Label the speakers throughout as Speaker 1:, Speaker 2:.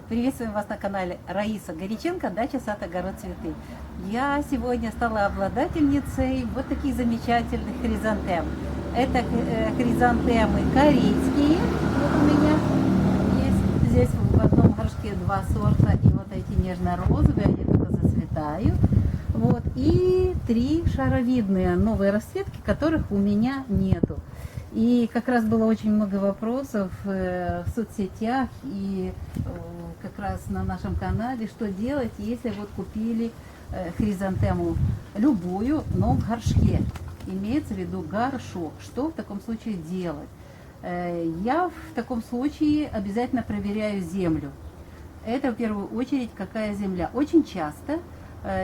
Speaker 1: Приветствуем вас на канале Раиса Горяченко, дача, сад, огород, цветы. Я сегодня стала обладательницей вот таких замечательных хризантем. Это хризантемы корейские. Вот у меня есть здесь в одном горшке два сорта. И вот эти нежно-розовые, они только зацветают. Вот. И три шаровидные новые расцветки, которых у меня нету. И как раз было очень много вопросов в соцсетях и как раз на нашем канале, что делать, если вот купили хризантему любую, но в горшке. Имеется в виду горшок. Что в таком случае делать? Я в таком случае обязательно проверяю землю. Это в первую очередь какая земля. Очень часто,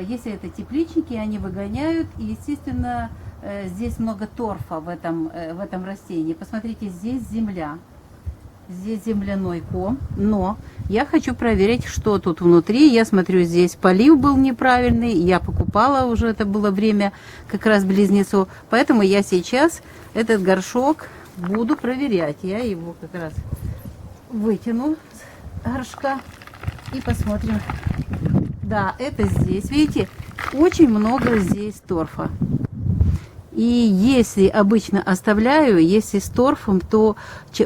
Speaker 1: если это тепличники, они выгоняют, и естественно здесь много торфа в этом растении. Посмотрите, здесь земля, здесь земляной ком, но я хочу проверить, что тут внутри. Я смотрю, здесь полив был неправильный, я покупала уже, это было время как раз близнецов, поэтому я сейчас этот горшок буду проверять. Я его как раз вытяну с горшка и посмотрим. Да, это здесь, видите, очень много здесь торфа. И если обычно оставляю, если с торфом, то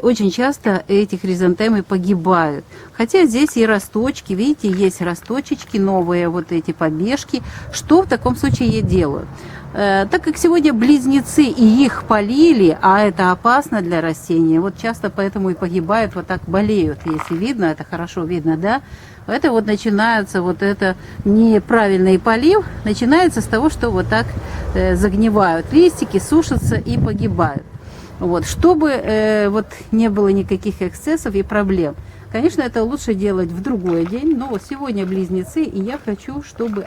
Speaker 1: очень часто эти хризантемы погибают. Хотя здесь и росточки, видите, есть росточечки, новые вот эти побежки. Что в таком случае я делаю? Так как сегодня близнецы и их полили, а это опасно для растения, вот часто поэтому и погибают, вот так болеют. Если видно, это хорошо видно, да? Это вот начинается, вот это неправильный полив, начинается с того, что вот так загнивают листики, сушатся и погибают. Вот, чтобы вот не было никаких эксцессов и проблем. Конечно, это лучше делать в другой день, но вот сегодня близнецы, и я хочу, чтобы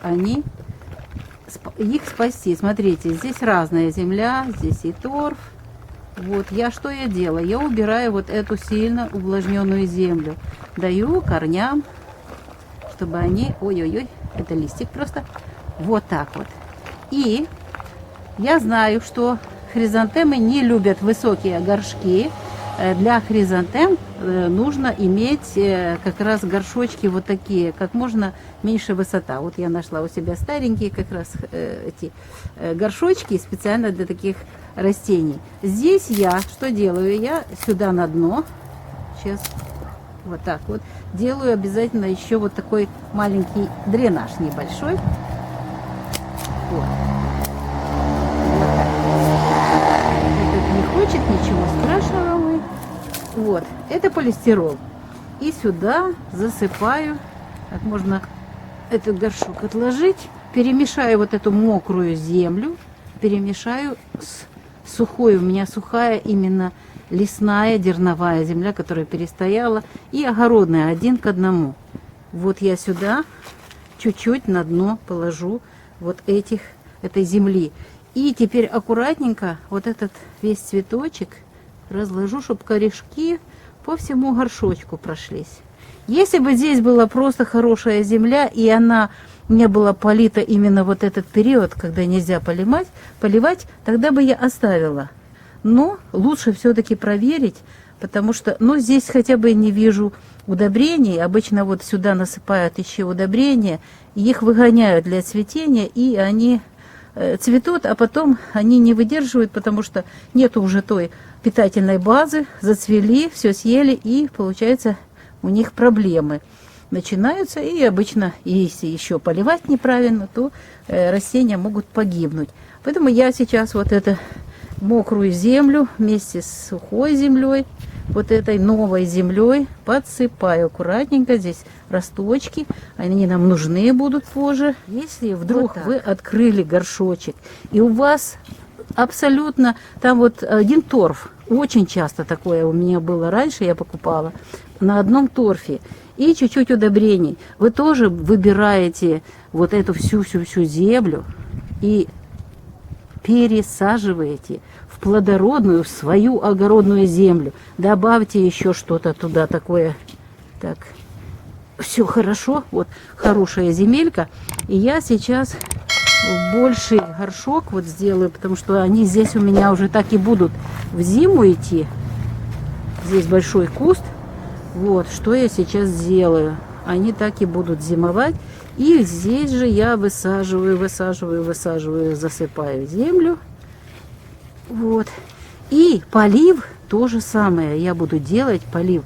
Speaker 1: их спасти. Смотрите, здесь разная земля, здесь и торф. Вот, что я делаю? Я убираю вот эту сильно увлажненную землю, даю корням, чтобы они, ой-ой-ой, это листик просто, вот так вот. И я знаю, что хризантемы не любят высокие горшки. Для хризантем нужно иметь как раз горшочки вот такие, как можно меньше высота. Вот я нашла у себя старенькие как раз эти горшочки специально для таких растений. Здесь я что делаю? Я сюда на дно, сейчас вот так вот, делаю обязательно еще вот такой маленький дренаж небольшой. Вот. Этот не хочет, ничего страшного. Вот, это полистирол. И сюда засыпаю, как можно этот горшок отложить, перемешаю вот эту мокрую землю, перемешаю с сухой, у меня сухая именно лесная дерновая земля, которая перестояла, и огородная один к одному. Вот я сюда чуть-чуть на дно положу вот этой земли. И теперь аккуратненько вот этот весь цветочек разложу, чтобы корешки по всему горшочку прошлись. Если бы здесь была просто хорошая земля, и она не была полита именно вот этот период, когда нельзя поливать, тогда бы я оставила. Но лучше все-таки проверить, потому что, здесь хотя бы не вижу удобрений. Обычно вот сюда насыпают еще удобрения, их выгоняют для цветения, и они цветут, а потом они не выдерживают, потому что нету уже той питательной базы, зацвели, все съели, и получается у них проблемы начинаются, и обычно, если еще поливать неправильно, то растения могут погибнуть. Поэтому я сейчас вот это мокрую землю вместе с сухой землей, вот этой новой землей так аккуратненько. Здесь росточки, они нам нужны будут позже. Если вдруг вот вы открыли горшочек, и у вас абсолютно там вот один торф, очень часто такое у меня было раньше, я покупала на одном торфе, и чуть-чуть удобрений, вы тоже выбираете вот эту всю землю и пересаживаете в плодородную свою огородную землю. Добавьте еще что-то туда такое. Так, все хорошо. Вот хорошая земелька. И я сейчас больший горшок вот сделаю, потому что они здесь у меня уже так и будут в зиму идти. Здесь большой куст. Вот, что я сейчас сделаю. они так и будут зимовать. И здесь же я высаживаю, засыпаю землю. Вот. И полив то же самое. Я буду делать полив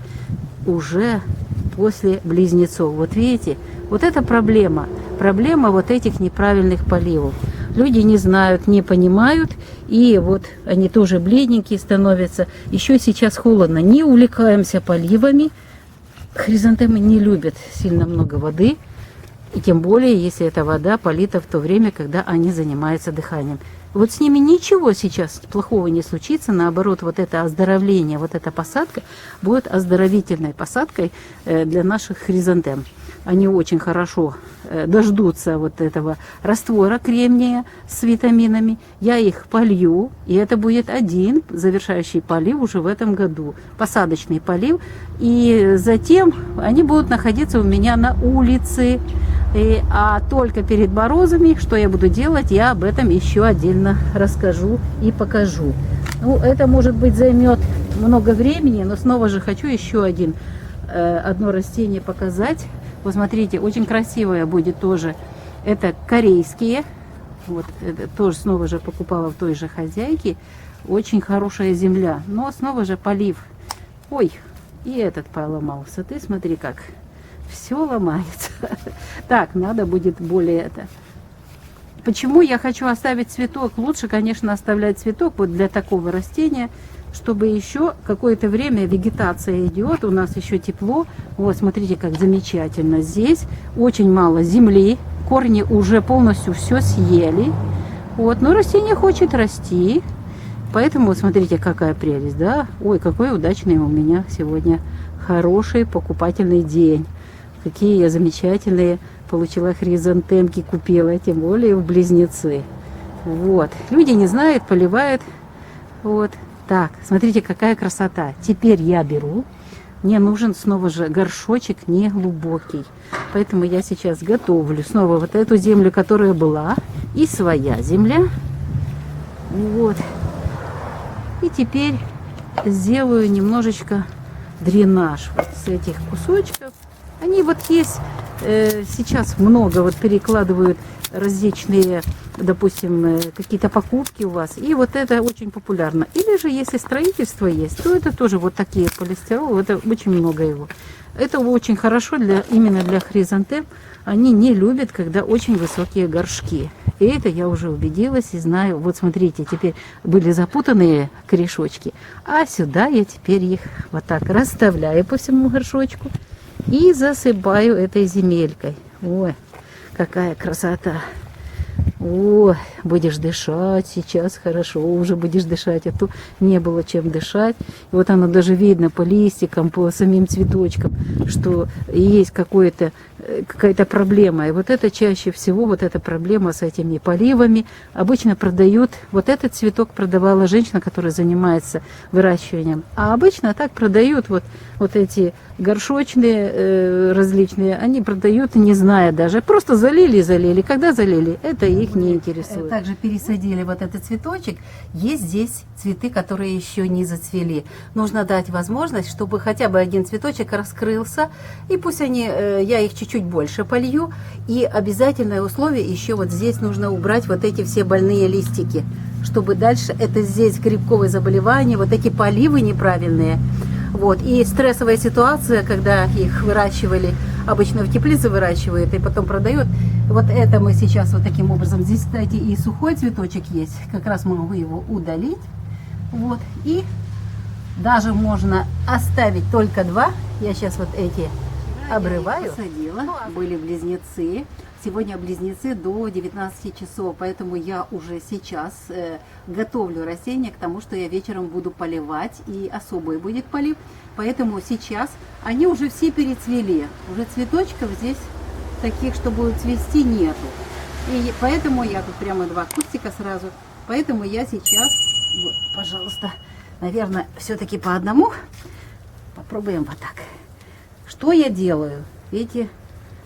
Speaker 1: уже после близнецов. Вот видите, вот это проблема. Проблема вот этих неправильных поливов. Люди не знают, не понимают. И вот они тоже бледненькие становятся. Еще сейчас холодно. Не увлекаемся поливами. Хризантемы не любят сильно много воды. И тем более, если эта вода полита в то время, когда они занимаются дыханием. Вот с ними ничего сейчас плохого не случится. Наоборот, вот это оздоровление, вот эта посадка будет оздоровительной посадкой для наших хризантем. Они очень хорошо дождутся вот этого раствора кремния с витаминами. Я их полью, и это будет один завершающий полив уже в этом году. Посадочный полив. И затем они будут находиться у меня на улице. А только перед морозами, что я буду делать, я об этом еще отдельно расскажу и покажу. Ну, это, может быть, займет много времени, но снова же хочу еще одно растение показать. Вот смотрите, очень красивое будет тоже. Это корейские. Вот, это тоже снова же покупала в той же хозяйке. Очень хорошая земля. Но снова же полив. Ой, и этот поломался. Ты смотри как. Все ломается. Так, надо будет более это. Почему я хочу оставить цветок? Лучше, конечно, оставлять цветок вот для такого растения, чтобы еще какое-то время вегетация идет. У нас еще тепло. Вот, смотрите, как замечательно. Здесь очень мало земли. Корни уже полностью все съели. Вот, но растение хочет расти. Поэтому, вот смотрите, какая прелесть, да? Ой, какой удачный у меня сегодня хороший покупательный день. Какие я замечательные получила хризантемки, купила, тем более в близнецы. Вот. Люди не знают, поливают. Вот. Так, смотрите, какая красота. Теперь я беру. Мне нужен снова же горшочек не глубокий. Поэтому я сейчас готовлю снова вот эту землю, которая была. И своя земля. Вот. И теперь сделаю немножечко дренаж вот с этих кусочков. Они вот есть, сейчас много вот перекладывают различные, допустим, какие-то покупки у вас. И вот это очень популярно. Или же, если строительство есть, то это тоже вот такие полистирол, это очень много его. Это очень хорошо именно для хризантем. Они не любят, когда очень высокие горшки. И это я уже убедилась и знаю. Вот смотрите, теперь были запутанные корешочки. А сюда я теперь их вот так расставляю по всему горшочку. И засыпаю этой земелькой. Ой, какая красота. Ой, будешь дышать сейчас хорошо, уже будешь дышать, а то не было чем дышать. И вот оно даже видно по листикам, по самим цветочкам, что есть какая-то проблема. И вот это чаще всего, вот эта проблема с этими поливами. Обычно продают, вот этот цветок продавала женщина, которая занимается выращиванием. А обычно так продают вот эти горшочные различные, они продают, не зная даже. Просто залили. Когда залили, это их не интересует. Также пересадили вот этот цветочек. Есть здесь цветы, которые еще не зацвели. Нужно дать возможность, чтобы хотя бы один цветочек раскрылся. И пусть я их чуть-чуть больше полью. И обязательное условие еще вот здесь нужно убрать вот эти все больные листики. Чтобы дальше, это здесь грибковые заболевания, вот эти поливы неправильные. Вот. И стрессовая ситуация, когда их выращивали, обычно в теплице выращивают и потом продают. Вот это мы сейчас вот таким образом. Здесь, кстати, и сухой цветочек есть. Как раз могу его удалить. Вот. И даже можно оставить только два. Я сейчас вот эти обрываю. Посадила. Были близнецы. Сегодня близнецы до 19 часов, поэтому я уже сейчас готовлю растения к тому, что я вечером буду поливать, и особый будет полив. Поэтому сейчас они уже все перецвели. Уже цветочков здесь таких, что будут цвести, нету. И поэтому я тут прямо два кустика сразу. Поэтому я сейчас, вот, пожалуйста, наверное, все-таки по одному. Попробуем вот так. Что я делаю? Видите,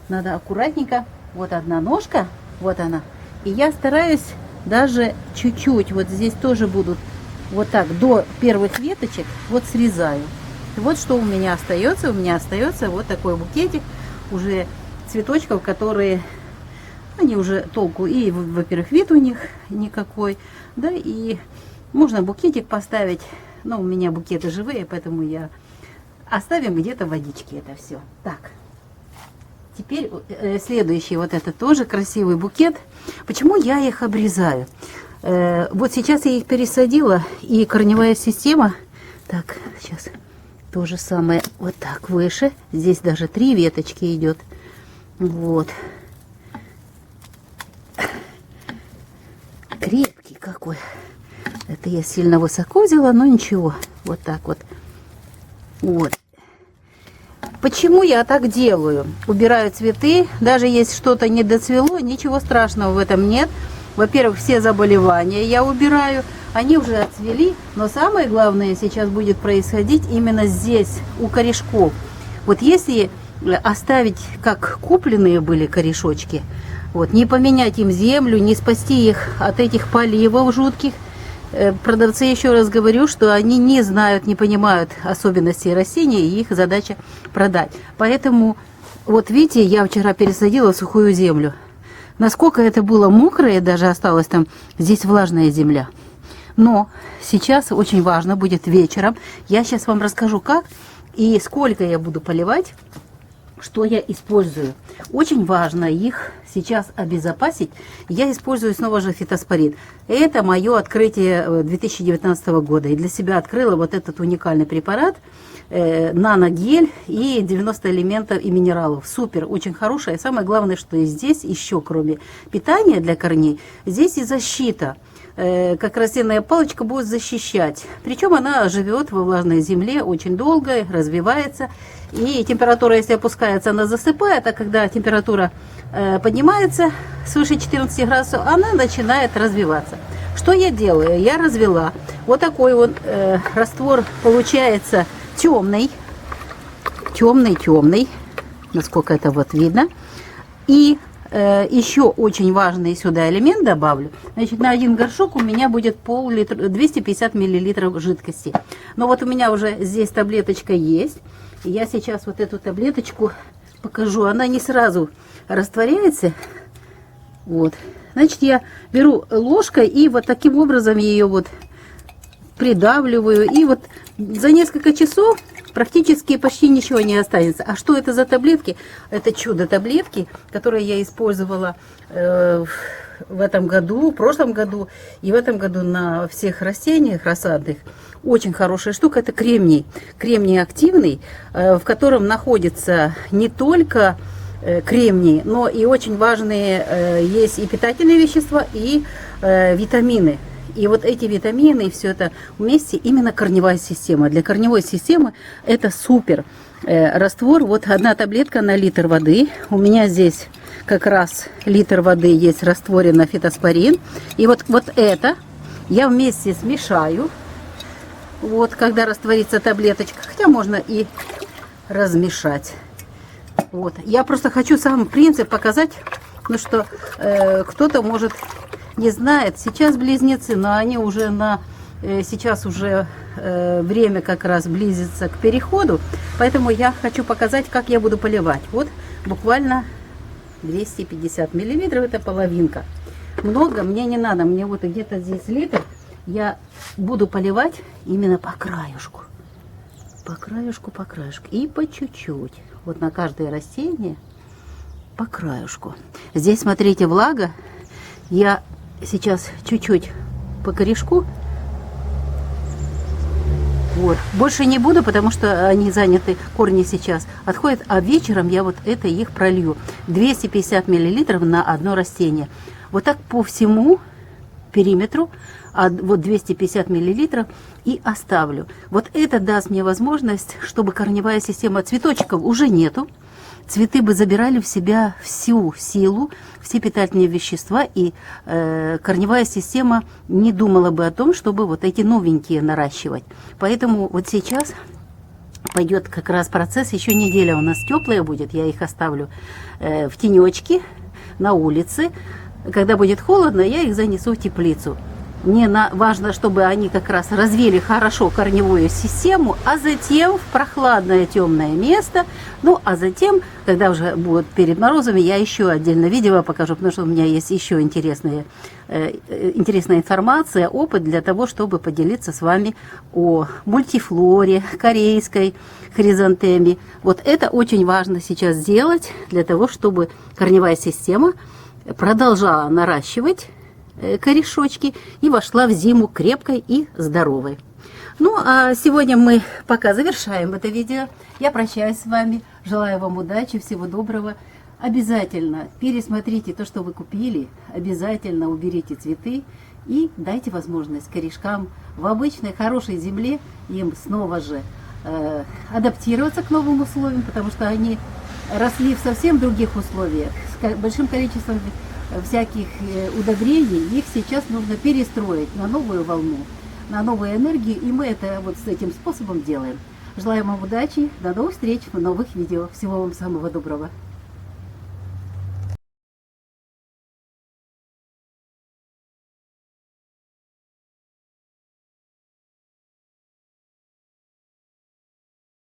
Speaker 1: надо аккуратненько. Вот одна ножка, вот она. И я стараюсь даже чуть-чуть, вот здесь тоже будут вот так, до первых веточек, вот срезаю. Вот что у меня остается. У меня остается вот такой букетик. уже цветочков, которые, они уже толку, и, во-первых, вид у них никакой, да, и можно букетик поставить, но у меня букеты живые, поэтому я оставим где-то в водичке это все. Так, теперь следующий, вот это тоже красивый букет. Почему я их обрезаю? Вот сейчас я их пересадила, и корневая система, так, сейчас то же самое, вот так выше, здесь даже 3 веточки идет, вот, крепкий какой, это я сильно высоко взяла, но ничего, вот так вот, вот. Почему я так делаю? Убираю цветы, даже если что-то не доцвело, ничего страшного в этом нет. Во-первых, все заболевания я убираю, они уже отцвели, но самое главное сейчас будет происходить именно здесь, у корешков. Вот если оставить, как купленные были корешочки, вот, не поменять им землю, не спасти их от этих поливов жутких, продавцы, еще раз говорю, что они не знают, не понимают особенностей растений, и их задача продать. Поэтому, вот видите, я вчера пересадила сухую землю. Насколько это было мокрое, даже осталось там, здесь влажная земля. Но сейчас очень важно будет вечером. Я сейчас вам расскажу, как и сколько я буду поливать, что я использую. Очень важно их сейчас обезопасить. Я использую снова же фитоспорин. Это мое открытие 2019 года. И для себя открыла вот этот уникальный препарат. Наногель и 90 элементов и минералов. Супер, очень хорошая. Самое главное, что и здесь еще, кроме питания для корней, здесь и защита. Как растительная палочка будет защищать. Причем она живет во влажной земле очень долго, развивается. И температура, если опускается, она засыпает. А когда температура поднимается свыше 14 градусов, она начинает развиваться. Что я делаю? Я развела. Вот такой вот раствор получается темный, насколько это вот видно. И еще очень важный сюда элемент добавлю. Значит, на один горшок у меня будет пол-литра, 250 миллилитров жидкости. Но вот у меня уже здесь таблеточка есть. И я сейчас вот эту таблеточку покажу. Она не сразу растворяется. Вот. Значит, я беру ложкой и вот таким образом ее вот придавливаю. И вот за несколько часов практически почти ничего не останется. А что это за таблетки? Это чудо-таблетки, которые я использовала в этом году, в прошлом году и в этом году на всех растениях рассадных. Очень хорошая штука. Это кремний. Кремний активный, в котором находится не только кремний, но и очень важные есть и питательные вещества, и витамины. И вот эти витамины, и все это вместе, именно корневая система. Для корневой системы это супер раствор. Вот одна таблетка на литр воды. У меня здесь как раз литр воды есть растворено фитоспорин. И вот это я вместе смешаю. Вот когда растворится таблеточка, хотя можно и размешать. Вот. Я просто хочу сам принцип показать, ну что кто-то может не знает. Сейчас близнецы, но они уже сейчас уже время как раз близится к переходу, поэтому я хочу показать, как я буду поливать. Вот буквально 250 миллилитров, это половинка. Много мне не надо, мне вот где-то здесь литр. Я буду поливать именно по краюшку. По краюшку, по краюшку. И по чуть-чуть. Вот на каждое растение по краюшку. Здесь, смотрите, влага. Я сейчас чуть-чуть по корешку. Вот. Больше не буду, потому что они заняты, корни сейчас отходят. А вечером я вот это их пролью. 250 миллилитров на одно растение. Вот так по всему периметру, вот 250 миллилитров, и оставлю. Вот это даст мне возможность, чтобы корневая система цветочков уже нету. Цветы бы забирали в себя всю силу, все питательные вещества, и корневая система не думала бы о том, чтобы вот эти новенькие наращивать. Поэтому вот сейчас пойдет как раз процесс, еще неделя у нас теплая будет, я их оставлю в тенечке на улице. Когда будет холодно, я их занесу в теплицу. важно, чтобы они как раз развили хорошо корневую систему, а затем в прохладное темное место. Ну, а затем, когда уже будет перед морозами, я еще отдельно видео покажу, потому что у меня есть еще интересная информация, опыт для того, чтобы поделиться с вами о мультифлоре, корейской хризантеме. Вот это очень важно сейчас сделать для того, чтобы корневая система продолжала наращивать корешочки и вошла в зиму крепкой и здоровой. Ну, а сегодня мы пока завершаем это видео. Я прощаюсь с вами, желаю вам удачи, всего доброго. Обязательно пересмотрите то, что вы купили, обязательно уберите цветы и дайте возможность корешкам в обычной хорошей земле им снова же адаптироваться к новым условиям, потому что они росли в совсем других условиях, с большим количеством всяких удобрений. Их сейчас нужно перестроить на новую волну, на новую энергию, и мы это вот с этим способом делаем. Желаю вам удачи, до новых встреч в новых видео. Всего вам самого доброго.